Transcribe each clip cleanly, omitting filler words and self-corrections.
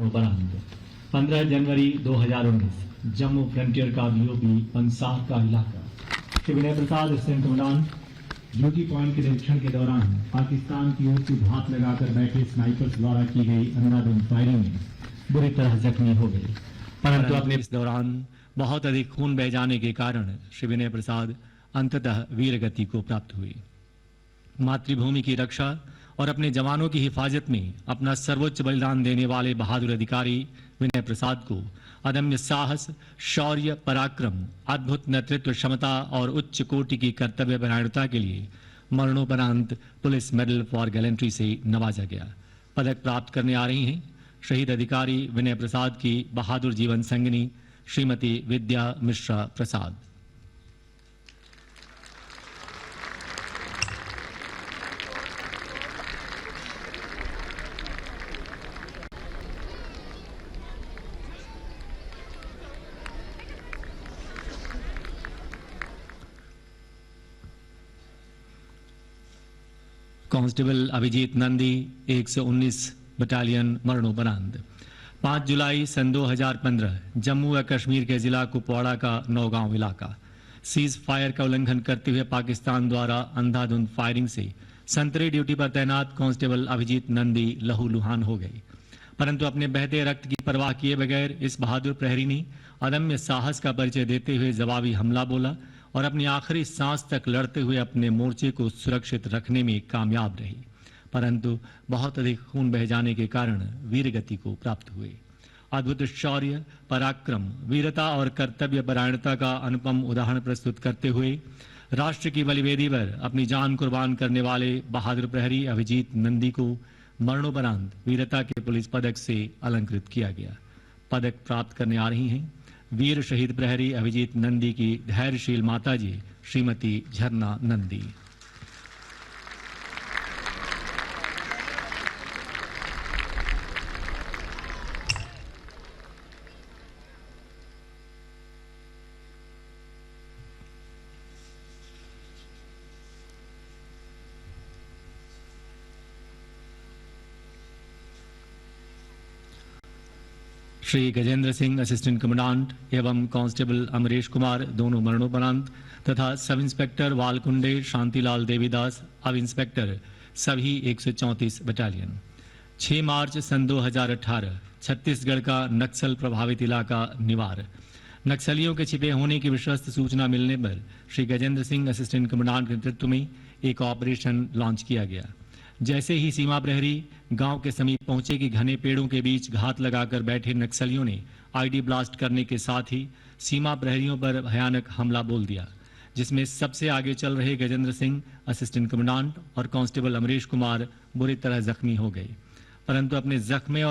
मरणोपरांत 15 जनवरी 2019 जम्मू फ्रंटियर का बीओपी पंसार का इलाका श्री विनय प्रसाद असिस्टेंट कमांडेंट ड्यूटी पॉइंट के निरीक्षण के दौरान पाकिस्तान की ओर से घात लगाकर बैठे स्नाइपर्स द्वारा की गई अंधाधुंध फायरिंग में बुरी तरह जख्मी हो गए, परंतु अपने इस दौरान बहुत अधिक खून बह जाने के कारण श्री विनय प्रसाद अंततः वीर गति को प्राप्त हुई। मातृभूमि की रक्षा और अपने जवानों की हिफाजत में अपना सर्वोच्च बलिदान देने वाले बहादुर अधिकारी विनय प्रसाद को अदम्य साहस, शौर्य, पराक्रम, अद्भुत नेतृत्व क्षमता और उच्च कोटि की कर्तव्य परायणता के लिए मरणोपरांत पुलिस मेडल फॉर गैलेंट्री से नवाजा गया। पदक प्राप्त करने आ रही हैं शहीद अधिकारी विनय प्रसाद की बहादुर जीवन संगिनी श्रीमती विद्या मिश्रा प्रसाद। कांस्टेबल अभिजीत नंदी 119 बटालियन मरणोपरांत 5 जुलाई सन 2015 जम्मू व कश्मीर के जिला कुपवाड़ा का नौगांव इलाका सीज फायर का उल्लंघन करते हुए पाकिस्तान द्वारा अंधाधुंध फायरिंग से संतरी ड्यूटी पर तैनात कांस्टेबल अभिजीत नंदी लहूलुहान हो गई, परंतु अपने बहते रक्त की परवाह किए बगैर इस बहादुर प्रहरी ने अदम्य साहस का परिचय देते हुए जवाबी हमला बोला और अपनी आखिरी सांस तक लड़ते हुए अपने मोर्चे को सुरक्षित रखने में कामयाब रही, परंतु बहुत अधिक खून बह जाने के कारण वीर गति को प्राप्त हुए। अद्भुत शौर्य, पराक्रम, वीरता और कर्तव्य परायणता का अनुपम उदाहरण प्रस्तुत करते हुए राष्ट्र की बलिवेदी पर अपनी जान कुर्बान करने वाले बहादुर प्रहरी अभिजीत नंदी को मरणोपरांत वीरता के पुलिस पदक से अलंकृत किया गया। पदक प्राप्त करने आ रही हैं वीर शहीद प्रहरी अभिजीत नंदी की धैर्यशील माताजी श्रीमती झरना नंदी। श्री गजेंद्र सिंह असिस्टेंट कमांडेंट एवं कांस्टेबल अमरीश कुमार दोनों मरणोपरांत तथा सब इंस्पेक्टर वालकुंडे शांतिलाल देवीदास अब इंस्पेक्टर सभी 134 बटालियन। 6 मार्च सन 2018 छत्तीसगढ़ का नक्सल प्रभावित इलाका निवार नक्सलियों के छिपे होने की विश्वस्त सूचना मिलने पर श्री गजेंद्र सिंह असिस्टेंट कमांडेंट के नेतृत्व में एक ऑपरेशन लॉन्च किया गया। जैसे ही सीमा प्रहरी गांव के समीप पहुंचे कि घने पेड़ों के बीच घात लगाकर बैठे नक्सलियों ने आईडी ब्लास्ट करने के साथ ही सीमा प्रहरियों पर भयानक हमला बोल दिया, जिसमें सबसे आगे चल रहे गजेंद्र सिंह असिस्टेंट कमांडेंट और कांस्टेबल अमरीश कुमार बुरी तरह जख्मी हो गए, परंतु अपने जख्मों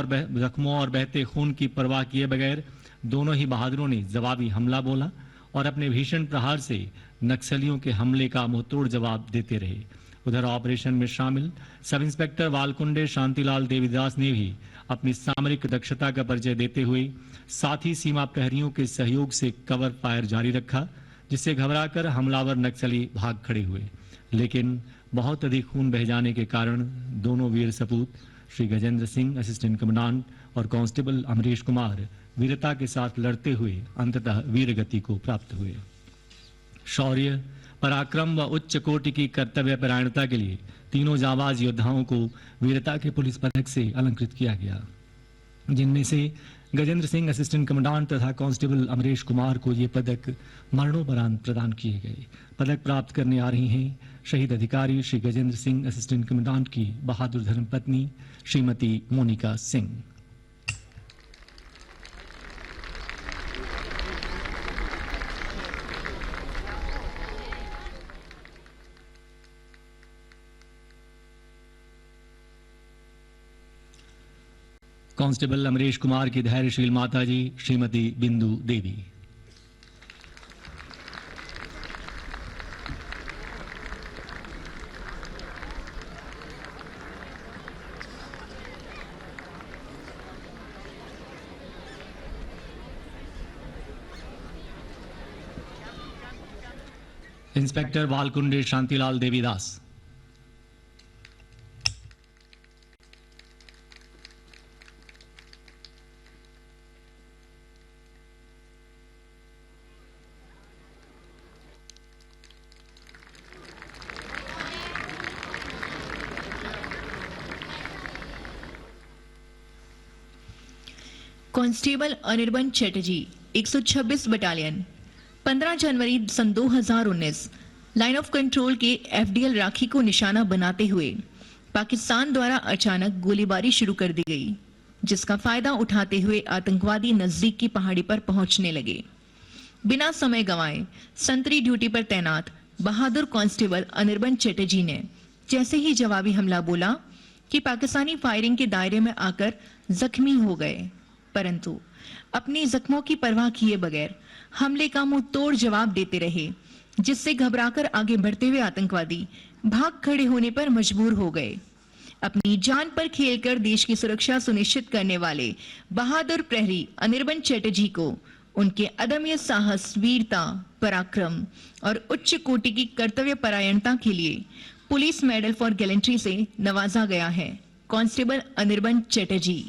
और बहते खून की परवाह किए बगैर दोनों ही बहादुरों ने जवाबी हमला बोला और अपने भीषण प्रहार से नक्सलियों के हमले का मुंहतोड़ जवाब देते रहे। उधर ऑपरेशन में शामिल सब इंस्पेक्टर वालकुंडे शांतिलाल देवीदास ने भी अपनी सामरिक दक्षता का परिचय देते हुए साथ ही सीमा प्रहरियों के सहयोग से कवर फायर जारी रखा, जिससे घबराकर हमलावर नक्सली भाग खड़े हुए, लेकिन बहुत अधिक खून बह जाने के कारण दोनों वीर सपूत श्री गजेंद्र सिंह असिस्टेंट कमांडेंट और कांस्टेबल अमरीश कुमार वीरता के साथ लड़ते हुए अंततः वीर गति को प्राप्त हुए। शौर्य, पराक्रम व उच्च कोटि की कर्तव्य परायणता के लिए तीनों जाबाज योद्धाओं को वीरता के पुलिस पदक से अलंकृत किया गया, जिनमें से गजेंद्र सिंह असिस्टेंट कमांडेंट तथा कांस्टेबल अमरीश कुमार को ये पदक मरणोपरांत प्रदान किए गए। पदक प्राप्त करने आ रही हैं शहीद अधिकारी श्री गजेंद्र सिंह असिस्टेंट कमांडेंट की बहादुर धर्मपत्नी श्रीमती मोनिका सिंह। कांस्टेबल अमरीश कुमार की धैर्यशील माताजी Shrimati Bindu Devi. Inspector Walkunde Shantilal Devidas. Constable Anirban Chatterjee 126 battalion 15 जनवरी सन 2019 लाइन ऑफ कंट्रोल के एफडीएल राखी को निशाना बनाते हुए पाकिस्तान द्वारा अचानक गोलीबारी शुरू कर दी गई, जिसका फायदा उठाते हुए आतंकवादी नजदीक की पहाड़ी पर पहुंचने लगे। बिना समय गंवाए संतरी ड्यूटी पर तैनात बहादुर कांस्टेबल अनिर्बन चैटर्जी ने जैसे ही जवाबी हमला बोला कि पाकिस्तानी फायरिंग के दायरे में आकर जख्मी हो गए, परंतु अपने जख्मों की परवाह किए बगैर हमले का मुंह तोड़ जवाब देते रहे, जिससे घबराकर आगे बढ़ते हुए आतंकवादी भाग खड़े होने पर मजबूर हो गए। अपनी जान पर खेलकर देश की सुरक्षा सुनिश्चित करने वाले बहादुर प्रहरी अनिर्बन चैटर्जी को उनके अदम्य साहस, वीरता, पराक्रम और उच्च कोटि की कर्तव्य परायणता के लिए पुलिस मेडल फॉर गैलेंट्री से नवाजा गया है। कांस्टेबल अनिर्बन चैटर्जी।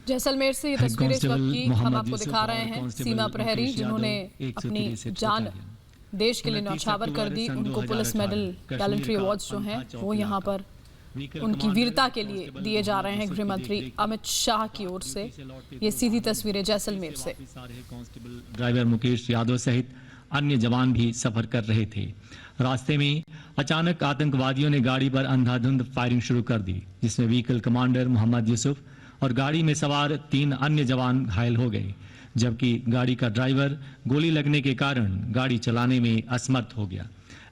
जैसलमेर से ये तस्वीरें इस वक्त की हम आपको दिखा रहे हैं। सीमा प्रहरी जिन्होंने अपनी जान देश के लिए न्यौछावर कर दी, उनको पुलिस मेडल गैलेंट्री अवार्ड्स जो हैं वो यहाँ पर उनकी वीरता के लिए दिए जा रहे हैं गृह मंत्री अमित शाह की ओर से। ये सीधी तस्वीरें जैसलमेर से। ड्राइवर मुकेश यादव सहित अन्य जवान भी सफर कर रहे थे। रास्ते में अचानक आतंकवादियों ने गाड़ी पर अंधाधुंध फायरिंग शुरू कर दी, जिसमें व्हीकल कमांडर मोहम्मद यूसुफ और गाड़ी में सवार 3 अन्य जवान घायल हो गए, जबकि गाड़ी का ड्राइवर गोली लगने के कारण गाड़ी चलाने में असमर्थ हो गया।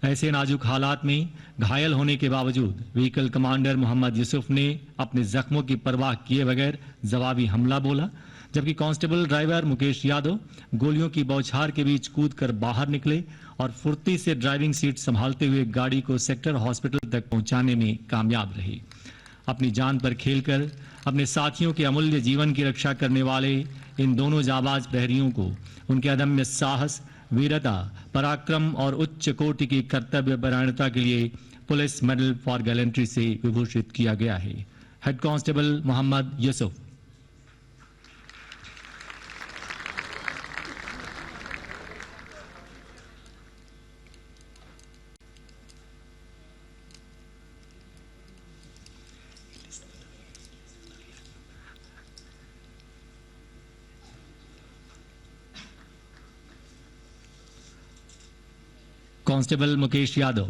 ऐसे नाजुक हालात में घायल होने के बावजूद व्हीकल कमांडर मोहम्मद यूसुफ ने अपने जख्मों की परवाह किए बगैर जवाबी हमला बोला, जबकि कांस्टेबल ड्राइवर मुकेश यादव गोलियों की बौछार के बीच कूदकर बाहर निकले और फुर्ती से ड्राइविंग सीट संभालते हुए गाड़ी को सेक्टर हॉस्पिटल तक पहुंचाने में कामयाब रहे। अपनी जान पर खेलकर अपने साथियों के अमूल्य जीवन की रक्षा करने वाले इन दोनों जाबाज प्रहरियों को उनके अदम्य साहस, वीरता, पराक्रम और उच्च कोटि की कर्तव्य परायणता के लिए पुलिस मेडल फॉर गैलेंट्री से विभूषित किया गया है। Head constable Mohammad Yusuf. Constable Mukesh Yadav.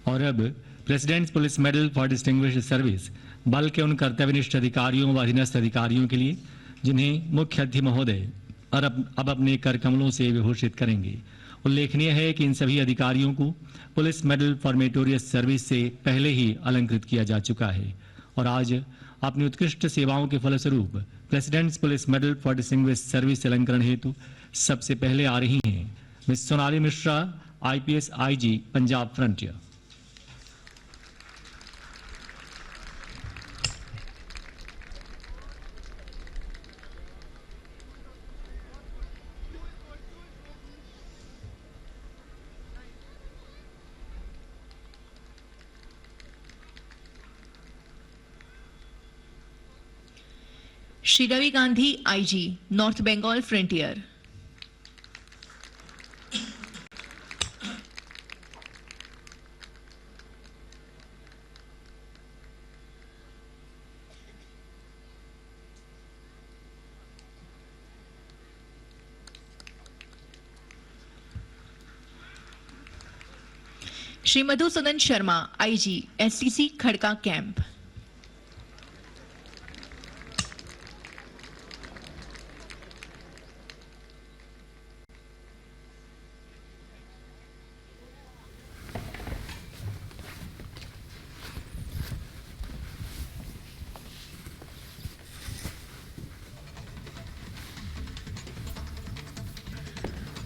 और अब president's police medal for distinguished service बल के उन कर्तव्यनिष्ठ अधिकारियों व अधीनस्थ अधिकारियों के लिए जिन्हें मुख्य अतिथि महोदय और अब अपने कर कमलों से विभूषित करेंगे। उल्लेखनीय है कि इन सभी अधिकारियों को police medal for meritorious service से पहले ही अलंकृत किया जा चुका है और आज अपनी उत्कृष्ट सेवाओं के फलस्वरूप president's police medal for distinguished service अलंकरण हेतु सबसे पहले आ रही हैं miss Sonali Mishra, IPS IG, Punjab frontier. Shri Ravi Gandhi IG, north Bengal frontier. Shri Madhusudan Sharma IG, STC Khadka camp.